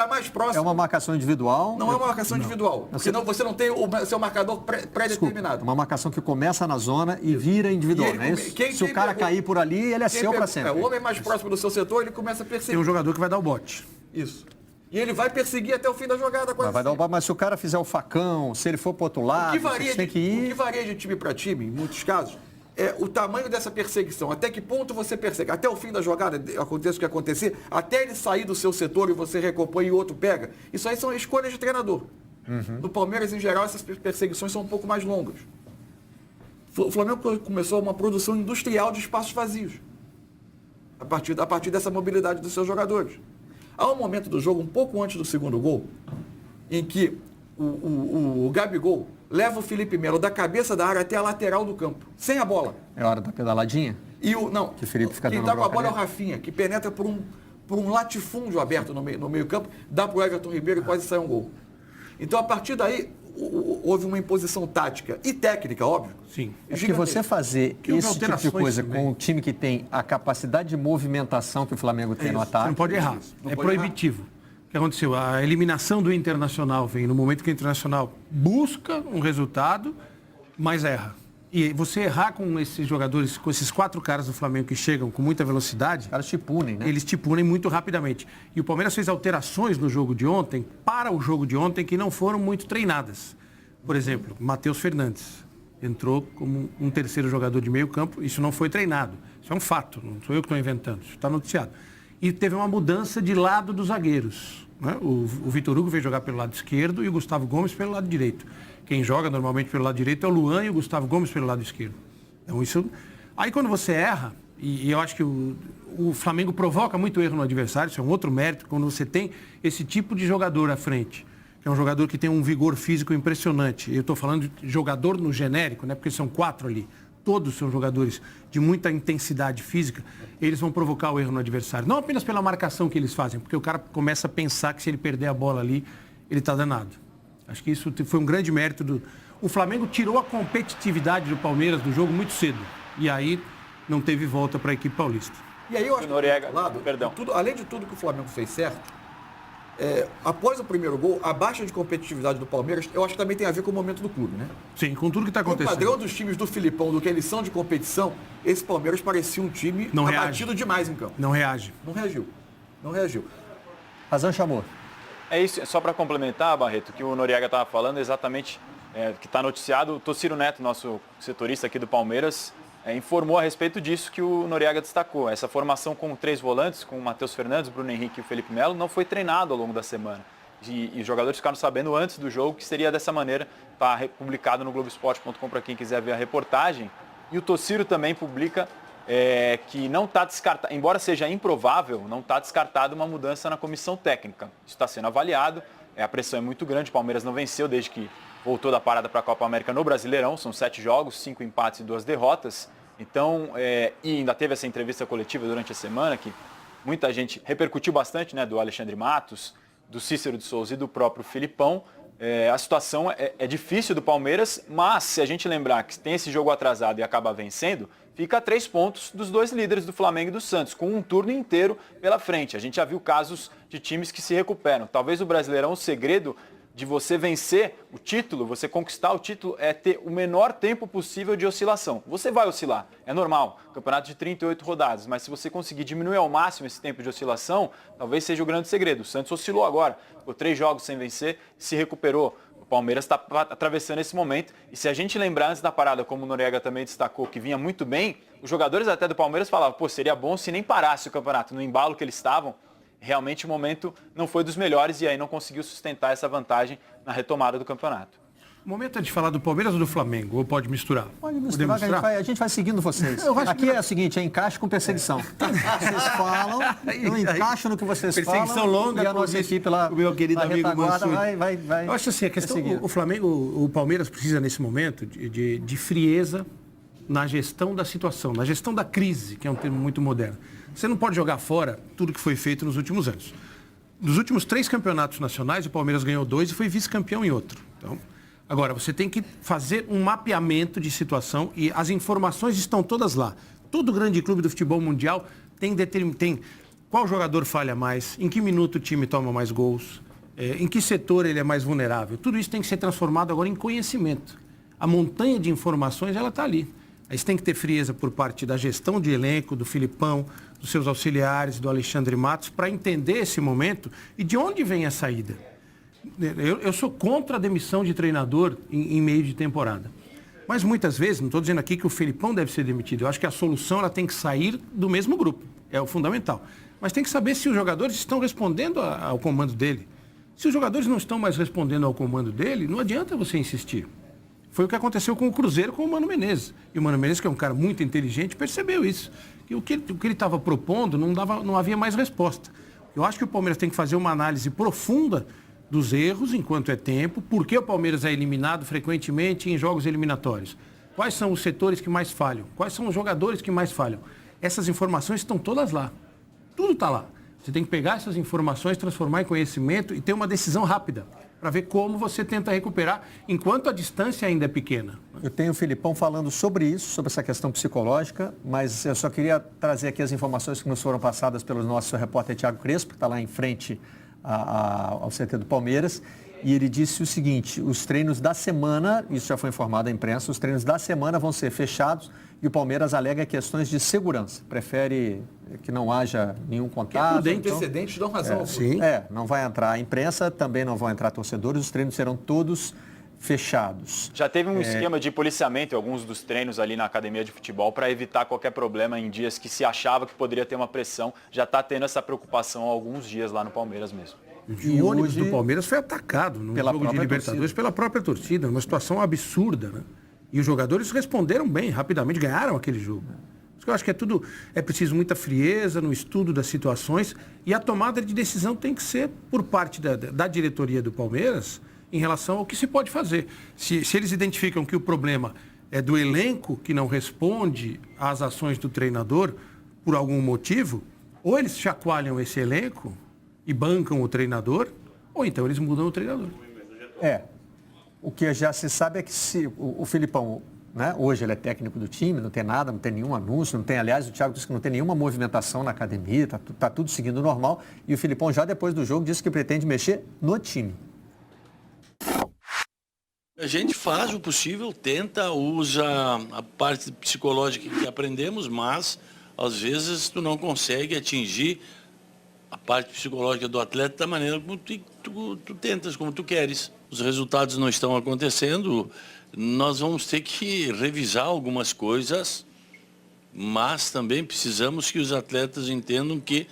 A mais próximo. É uma marcação individual? Não é uma marcação individual. Porque você não tem o seu marcador pré-determinado. Uma marcação que começa na zona e vira individual, não é isso? Se o cara cair por ali, ele é seu para sempre. O homem mais próximo do seu setor, ele começa a perseguir. Tem um jogador que vai dar o bote. Isso. E ele vai perseguir até o fim da jogada. Mas se o cara fizer o facão, se ele for para o outro lado, você tem que ir... O que varia de time para time, em muitos casos, é o tamanho dessa perseguição. Até que ponto você persegue? Até o fim da jogada, aconteça o que acontecer, até ele sair do seu setor e você recompõe e o outro pega. Isso aí são escolhas de treinador. No Palmeiras, em geral, essas perseguições são um pouco mais longas. O Flamengo começou uma produção industrial de espaços vazios. A partir dessa mobilidade dos seus jogadores. Há um momento do jogo, um pouco antes do segundo gol, em que o Gabigol leva o Felipe Melo da cabeça da área até a lateral do campo, sem a bola. É hora da pedaladinha? Que o Felipe fica quem dá com a bola é o Rafinha, que penetra por um latifúndio aberto no meio campo, dá para o Everton Ribeiro e quase sai um gol. Então, a partir daí, houve uma imposição tática e técnica, óbvio. Sim. É que você fazer esse tipo de coisa também, com um time que tem a capacidade de movimentação que o Flamengo tem no ataque... Você não pode errar. É proibitivo. O que aconteceu? A eliminação do Internacional vem no momento que o Internacional busca um resultado, mas erra. E você errar com esses jogadores, com esses 4 caras do Flamengo que chegam com muita velocidade... Os caras te punem, né? Eles te punem muito rapidamente. E o Palmeiras fez alterações no jogo de ontem, para o jogo de ontem, que não foram muito treinadas. Por exemplo, Matheus Fernandes entrou como um terceiro jogador de meio campo. Isso não foi treinado. Isso é um fato, não sou eu que estou inventando. Isso está noticiado. E teve uma mudança de lado dos zagueiros. Né? O Vitor Hugo veio jogar pelo lado esquerdo e o Gustavo Gomes pelo lado direito. Quem joga normalmente pelo lado direito é o Luan e o Gustavo Gomes pelo lado esquerdo. Então isso... Aí quando você erra, e eu acho que o Flamengo provoca muito erro no adversário, isso é um outro mérito, quando você tem esse tipo de jogador à frente, que é um jogador que tem um vigor físico impressionante. Eu estou falando de jogador no genérico, né? Porque são 4 ali. Todos são jogadores de muita intensidade física, eles vão provocar o erro no adversário. Não apenas pela marcação que eles fazem, porque o cara começa a pensar que se ele perder a bola ali, ele está danado. Acho que isso foi um grande mérito do... O Flamengo tirou a competitividade do Palmeiras do jogo muito cedo. E aí não teve volta para a equipe paulista. E aí eu acho Noriega, que, além de tudo que o Flamengo fez certo, após o primeiro gol, a baixa de competitividade do Palmeiras, eu acho que também tem a ver com o momento do clube, né? Sim, com tudo que está acontecendo. O padrão dos times do Filipão, do que eles são de competição, esse Palmeiras parecia um time abatido demais em campo. Não reage. Não reagiu. Razão chamou. É isso, só para complementar, Barreto, que o Noriega estava falando exatamente, que está noticiado, o Tociro Neto, nosso setorista aqui do Palmeiras, informou a respeito disso que o Noriega destacou. Essa formação com 3 volantes, com o Matheus Fernandes, Bruno Henrique e o Felipe Melo, não foi treinado ao longo da semana. E os jogadores ficaram sabendo antes do jogo que seria dessa maneira. Está publicado no Globoesporte.com para quem quiser ver a reportagem. E o Tociro também publica que não está descartado, embora seja improvável, não está descartado uma mudança na comissão técnica. Isso está sendo avaliado, a pressão é muito grande, o Palmeiras não venceu desde que voltou da parada para a Copa América no Brasileirão, são 7 jogos, 5 empates e 2 derrotas. Então, e ainda teve essa entrevista coletiva durante a semana, que muita gente repercutiu bastante, né, do Alexandre Matos, do Cícero de Souza e do próprio Filipão. A situação é difícil do Palmeiras, mas se a gente lembrar que tem esse jogo atrasado e acaba vencendo, fica a 3 pontos dos 2 líderes do Flamengo e do Santos, com um turno inteiro pela frente. A gente já viu casos de times que se recuperam. Talvez o Brasileirão, o segredo de você vencer o título, você conquistar o título, é ter o menor tempo possível de oscilação. Você vai oscilar, é normal, campeonato de 38 rodadas, mas se você conseguir diminuir ao máximo esse tempo de oscilação, talvez seja o grande segredo. O Santos oscilou agora, ficou 3 jogos sem vencer, se recuperou. O Palmeiras está atravessando esse momento, e se a gente lembrar antes da parada, como o Noriega também destacou, que vinha muito bem, os jogadores até do Palmeiras falavam, pô, seria bom se nem parasse o campeonato, no embalo que eles estavam. Realmente o momento não foi dos melhores e aí não conseguiu sustentar essa vantagem na retomada do campeonato. O momento é de falar do Palmeiras ou do Flamengo? Ou pode misturar? Pode misturar, a gente vai seguindo vocês. Aqui é o seguinte, é encaixe com perseguição. Vocês falam, eu encaixo no que vocês falam. Perseguição longa, e a nossa equipe lá, o meu querido amigo Mansur. vai. Eu acho assim, a questão, o Flamengo, o Palmeiras precisa nesse momento de frieza na gestão da situação, na gestão da crise, que é um termo muito moderno. Você não pode jogar fora tudo que foi feito nos últimos anos. Nos últimos 3 campeonatos nacionais, o Palmeiras ganhou 2 e foi vice-campeão em outro. Então, agora, você tem que fazer um mapeamento de situação e as informações estão todas lá. Todo grande clube do futebol mundial tem qual jogador falha mais, em que minuto o time toma mais gols, em que setor ele é mais vulnerável. Tudo isso tem que ser transformado agora em conhecimento. A montanha de informações, ela está ali. Aí você tem que ter frieza por parte da gestão de elenco, do Filipão, dos seus auxiliares, do Alexandre Matos, para entender esse momento e de onde vem a saída. Eu sou contra a demissão de treinador em meio de temporada. Mas muitas vezes, não estou dizendo aqui que o Filipão deve ser demitido, eu acho que a solução ela tem que sair do mesmo grupo, é o fundamental. Mas tem que saber se os jogadores estão respondendo ao comando dele. Se os jogadores não estão mais respondendo ao comando dele, não adianta você insistir. Foi o que aconteceu com o Cruzeiro, com o Mano Menezes. E o Mano Menezes, que é um cara muito inteligente, percebeu isso. E o que ele estava propondo não havia mais resposta. Eu acho que o Palmeiras tem que fazer uma análise profunda dos erros, enquanto é tempo. Por que o Palmeiras é eliminado frequentemente em jogos eliminatórios? Quais são os setores que mais falham? Quais são os jogadores que mais falham? Essas informações estão todas lá. Tudo está lá. Você tem que pegar essas informações, transformar em conhecimento e ter uma decisão rápida para ver como você tenta recuperar enquanto a distância ainda é pequena. Eu tenho o Filipão falando sobre isso, sobre essa questão psicológica, mas eu só queria trazer aqui as informações que nos foram passadas pelo nosso repórter Thiago Crespo, que está lá em frente ao CT do Palmeiras, e ele disse o seguinte: os treinos da semana, isso já foi informado à imprensa, os treinos da semana vão ser fechados e o Palmeiras alega questões de segurança, prefere que não haja nenhum contato. Os antecedentes dão razão. Sim. Não vai entrar a imprensa, também não vão entrar torcedores, os treinos serão todos fechados. Já teve um esquema de policiamento em alguns dos treinos ali na academia de futebol para evitar qualquer problema em dias que se achava que poderia ter uma pressão. Já está tendo essa preocupação há alguns dias lá no Palmeiras mesmo. E o ônibus do Palmeiras foi atacado no jogo de Libertadores pela própria torcida, uma situação absurda, né? E os jogadores responderam bem, rapidamente, ganharam aquele jogo. Por isso que eu acho que é preciso muita frieza no estudo das situações e a tomada de decisão tem que ser por parte da diretoria do Palmeiras em relação ao que se pode fazer. Se eles identificam que o problema é do elenco que não responde às ações do treinador por algum motivo, ou eles chacoalham esse elenco e bancam o treinador, ou então eles mudam o treinador. O que já se sabe é que se o Filipão, né, hoje ele é técnico do time, não tem nada, não tem nenhum anúncio, não tem, aliás, o Thiago disse que não tem nenhuma movimentação na academia, tá tudo seguindo normal, e o Filipão já depois do jogo disse que pretende mexer no time. A gente faz o possível, tenta, usa a parte psicológica que aprendemos, mas às vezes tu não consegue atingir a parte psicológica do atleta da maneira como tu tentas, como tu queres. Os resultados não estão acontecendo, nós vamos ter que revisar algumas coisas, mas também precisamos que os atletas entendam que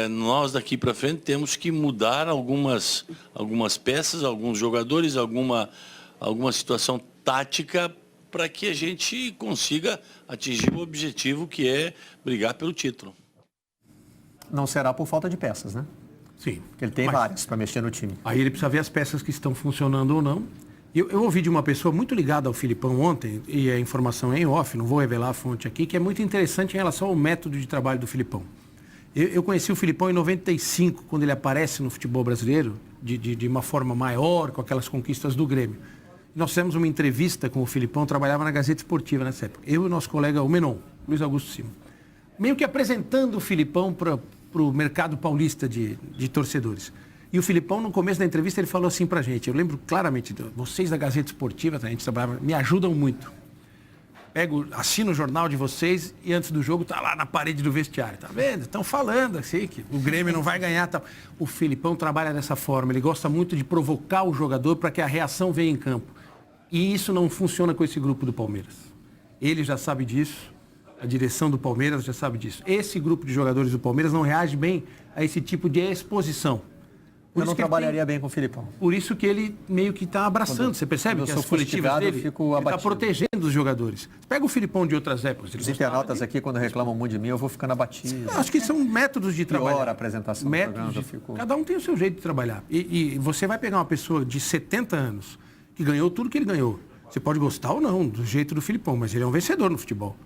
nós daqui para frente temos que mudar algumas peças, alguns jogadores, alguma situação tática para que a gente consiga atingir o objetivo que é brigar pelo título. Não será por falta de peças, né? Sim. Porque ele tem várias para mexer no time. Aí ele precisa ver as peças que estão funcionando ou não. Eu ouvi de uma pessoa muito ligada ao Filipão ontem, e a informação é em off, não vou revelar a fonte aqui, que é muito interessante em relação ao método de trabalho do Filipão. Eu conheci o Filipão em 95, quando ele aparece no futebol brasileiro, de uma forma maior, com aquelas conquistas do Grêmio. Nós fizemos uma entrevista com o Filipão, trabalhava na Gazeta Esportiva nessa época. Eu e o nosso colega, o Menon, Luiz Augusto Silva. Meio que apresentando o Filipão para o mercado paulista de torcedores. E o Filipão, no começo da entrevista, ele falou assim pra gente, eu lembro claramente, vocês da Gazeta Esportiva, a gente trabalhava, me ajudam muito. Assino o jornal de vocês e antes do jogo tá lá na parede do vestiário, tá vendo? Estão falando assim, que o Grêmio não vai ganhar. Tal. O Filipão trabalha dessa forma, ele gosta muito de provocar o jogador para que a reação venha em campo. E isso não funciona com esse grupo do Palmeiras. Ele já sabe disso. A direção do Palmeiras já sabe disso. Esse grupo de jogadores do Palmeiras não reage bem a esse tipo de exposição. Eu não trabalharia bem com o Filipão. Por isso que ele meio que está abraçando. Você percebe que as coletivas dele, ele está protegendo os jogadores. Pega o Filipão de outras épocas. Os internautas aqui, quando reclamam muito de mim, eu vou ficando abatido. Acho que são métodos de trabalhar. Pior a apresentação do programa, eu fico... Cada um tem o seu jeito de trabalhar. E você vai pegar uma pessoa de 70 anos, que ganhou tudo que ele ganhou. Você pode gostar ou não do jeito do Filipão, mas ele é um vencedor no futebol.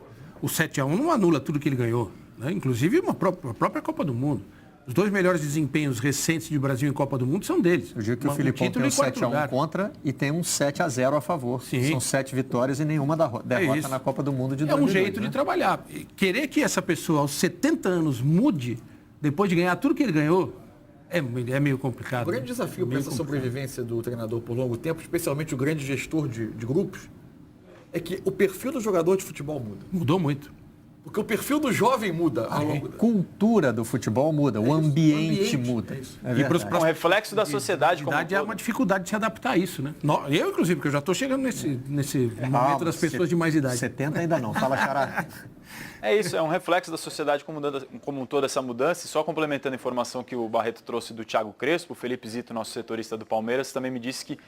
O 7-1 não anula tudo que ele ganhou, né? Inclusive a própria Copa do Mundo. Os 2 melhores desempenhos recentes de Brasil em Copa do Mundo são deles. Eu digo que o Filipão tem um 7-1 contra e tem um 7-0 a favor. Sim. São 7 vitórias e nenhuma derrota na Copa do Mundo de 2002. É um jeito de trabalhar. Querer que essa pessoa aos 70 anos mude depois de ganhar tudo que ele ganhou, é meio complicado. O grande desafio para essa sobrevivência do treinador por longo tempo, especialmente o grande gestor de grupos, é que o perfil do jogador de futebol muda. Mudou muito. Porque o perfil do jovem muda ao longo da... A cultura do futebol muda, o ambiente muda. é isso. É E pros verdade. É um reflexo da sociedade como um É todo. uma dificuldade de se adaptar a isso, né? Eu, inclusive, porque eu já estou chegando nesse momento das pessoas de mais idade. 70 ainda não, fala Xará. É isso, é um reflexo da sociedade como um todo essa mudança. E só complementando a informação que o Barreto trouxe do Thiago Crespo, o Felipe Zito, nosso setorista do Palmeiras, também me disse que,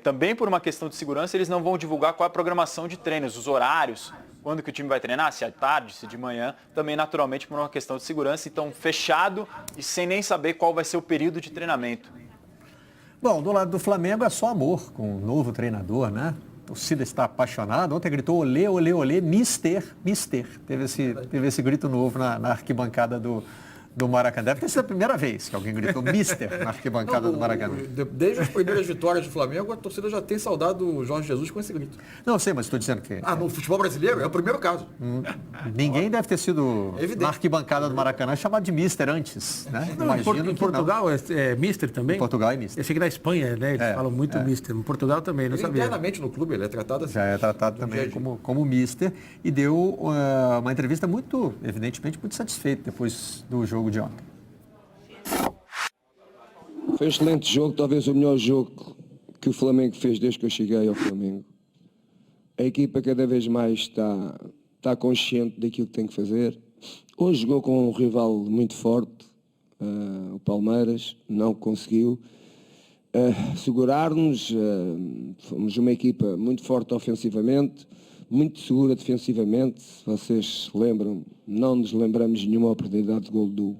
também por uma questão de segurança, eles não vão divulgar qual é a programação de treinos, os horários, quando que o time vai treinar, se é tarde, se de manhã, também naturalmente por uma questão de segurança. Então, fechado e sem nem saber qual vai ser o período de treinamento. Bom, do lado do Flamengo é só amor com o novo treinador, né? A torcida está apaixonada. Ontem gritou olê, olê, olê, mister. Teve esse grito novo na arquibancada do Maracanã. Deve ter sido a primeira vez que alguém gritou mister na arquibancada do Maracanã. Desde as primeiras vitórias do Flamengo, a torcida já tem saudado o Jorge Jesus com esse grito. Não, eu sei, mas estou dizendo que No futebol brasileiro é o primeiro caso. ninguém deve ter sido Evidente. na arquibancada do Maracanã chamado de mister antes, né? Não, Imagino em que não. Portugal é mister também? Em Portugal é mister. Eu sei que na Espanha, né? Eles falam muito mister. Em Portugal também, não Ele, sabia. internamente no clube, ele é tratado assim. Já é tratado também dia a dia. como mister e deu uma entrevista muito, evidentemente, muito satisfeito depois do jogo de ontem. Foi um excelente jogo, talvez o melhor jogo que o Flamengo fez desde que eu cheguei ao Flamengo. A equipa cada vez mais está consciente daquilo que tem que fazer. Hoje jogou com um rival muito forte, o Palmeiras, não conseguiu segurar-nos. Fomos uma equipa muito forte ofensivamente, muito segura defensivamente. Se vocês se lembram, não nos lembramos de nenhuma oportunidade de golo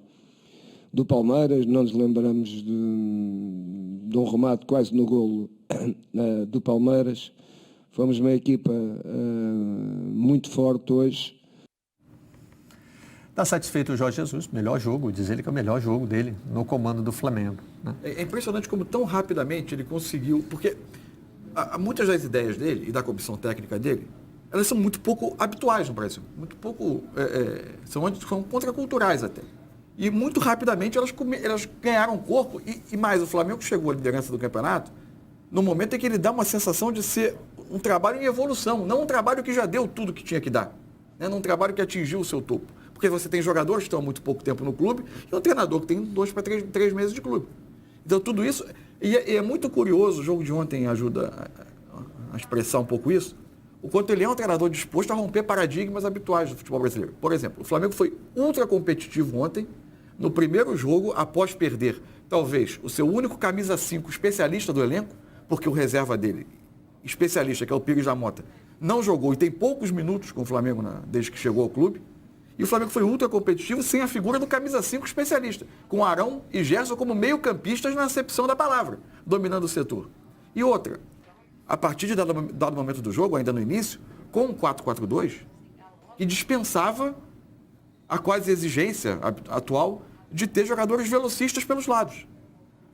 do Palmeiras, não nos lembramos de um remate quase no golo do Palmeiras. Fomos uma equipa muito forte hoje. Está satisfeito o Jorge Jesus, melhor jogo, diz ele que é o melhor jogo dele no comando do Flamengo, né? É impressionante como tão rapidamente ele conseguiu, porque muitas das ideias dele e da comissão técnica dele, elas são muito pouco habituais no Brasil, muito pouco, são contraculturais até. E muito rapidamente elas ganharam corpo e mais, o Flamengo chegou à liderança do campeonato no momento em que ele dá uma sensação de ser um trabalho em evolução, não um trabalho que já deu tudo que tinha que dar, né? Não um trabalho que atingiu o seu topo. Porque você tem jogadores que estão há muito pouco tempo no clube e um treinador que tem 2 para 3 meses de clube. Então tudo isso, e é muito curioso, o jogo de ontem ajuda a expressar um pouco isso, o quanto ele é um treinador disposto a romper paradigmas habituais do futebol brasileiro. Por exemplo, o Flamengo foi ultra competitivo ontem, no primeiro jogo, após perder, talvez, o seu único camisa 5 especialista do elenco, porque o reserva dele, especialista, que é o Pires da Mota, não jogou e tem poucos minutos com o Flamengo desde que chegou ao clube. E o Flamengo foi ultra competitivo sem a figura do camisa 5 especialista, com Arão e Gerson como meio-campistas na acepção da palavra, dominando o setor. E outra, a partir de dado momento do jogo, ainda no início, com um 4-4-2, que dispensava a quase exigência atual de ter jogadores velocistas pelos lados.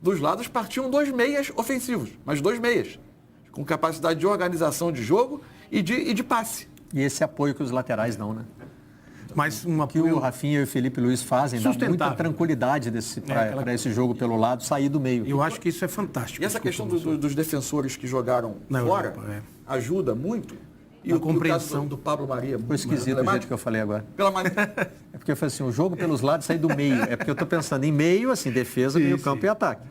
Dos lados partiam 2 meias ofensivos, mas 2 meias, com capacidade de organização de jogo e de passe. E esse apoio que os laterais dão, né? Mas Que o Rafinha e o Felipe Luiz fazem, dá muita Sustentável. tranquilidade para esse jogo pelo lado, sair do meio. eu acho que isso é fantástico. E essa questão dos defensores que jogaram Na fora Europa, ajuda muito. E A o compreensão. caso do Pablo Maria. Foi esquisito o jeito que eu falei agora. Pela maneira... É porque eu falei assim, o jogo pelos lados sair do meio. É porque eu estou pensando em meio, assim, defesa, meio campo e ataque.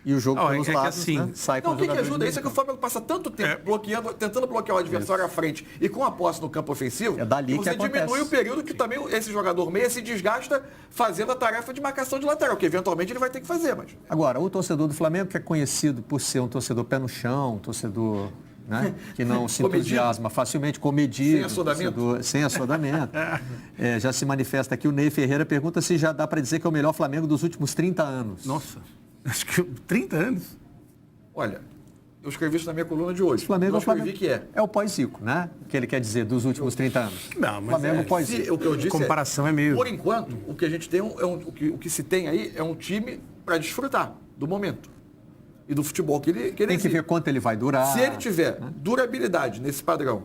E o jogo pelos é que lados, assim, né, sai com Não, os o que jogadores ajuda do isso é que o meio Flamengo passa tanto tempo tentando bloquear o adversário à frente e com a posse no campo ofensivo, É dali que você acontece. diminui o período que também esse jogador meia se desgasta fazendo a tarefa de marcação de lateral, que eventualmente ele vai ter que fazer, mas... Agora, o torcedor do Flamengo, que é conhecido por ser um torcedor pé no chão, um torcedor, né, que não se Comedido. entusiasma facilmente, comedido. Sem assodamento. Sem assodamento. Já se manifesta aqui. O Ney Ferreira pergunta se já dá para dizer que é o melhor Flamengo dos últimos 30 anos. Nossa, acho que 30 anos. Olha, eu escrevi isso na minha coluna de hoje. O Flamengo, eu escrevi que é. É o pós-Zico, né? O que ele quer dizer dos últimos 30 anos. Não, mas Flamengo é- pós-Zico. O que eu disse comparação é meio- Por enquanto, o que a gente tem o que se tem aí é um time para desfrutar do momento e do futebol que ele Tem que exige. ver quanto ele vai durar. Se ele tiver durabilidade nesse padrão,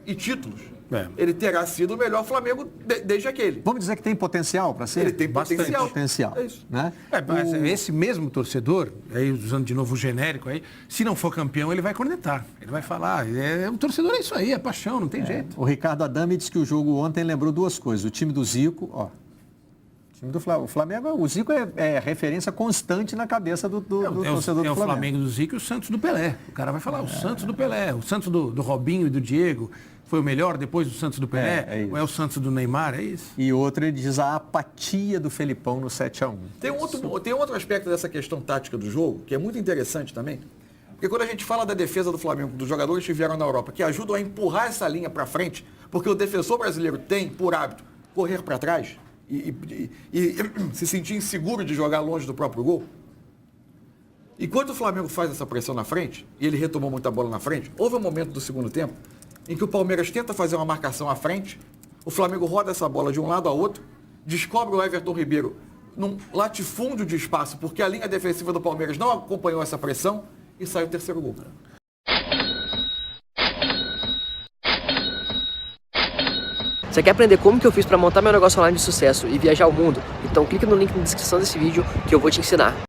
e títulos, É. ele terá sido o melhor Flamengo desde aquele. Vamos dizer que tem potencial para ser? Ele tem Bastante potencial. potencial. É isso. Né? Mas esse mesmo torcedor, aí usando de novo o genérico aí, se não for campeão, ele vai cornetar. Ele vai falar, o torcedor é isso aí, é paixão, não tem jeito. O Ricardo Adame disse que o jogo ontem lembrou duas coisas. O time do Zico, ó. O time do Flamengo, o Zico é referência constante na cabeça do torcedor do É o Flamengo. Flamengo do Zico e o Santos do Pelé. O cara vai falar, o Santos do Pelé, o Santos do Robinho e do Diego foi o melhor depois do Santos do Pelé, É isso. ou é o Santos do Neymar, é isso? E outro, ele diz a apatia do Felipão no 7-1. Tem outro aspecto dessa questão tática do jogo, que é muito interessante também. Porque quando a gente fala da defesa do Flamengo, dos jogadores que vieram na Europa, que ajudam a empurrar essa linha para frente, porque o defensor brasileiro tem, por hábito, correr para trás e se sentir inseguro de jogar longe do próprio gol. E quando o Flamengo faz essa pressão na frente, e ele retomou muita bola na frente, houve um momento do segundo tempo em que o Palmeiras tenta fazer uma marcação à frente, o Flamengo roda essa bola de um lado a outro, descobre o Everton Ribeiro num latifúndio de espaço, porque a linha defensiva do Palmeiras não acompanhou essa pressão, e sai o terceiro gol. Você quer aprender como que eu fiz para montar meu negócio online de sucesso e viajar o mundo? Então clica no link na descrição desse vídeo que eu vou te ensinar.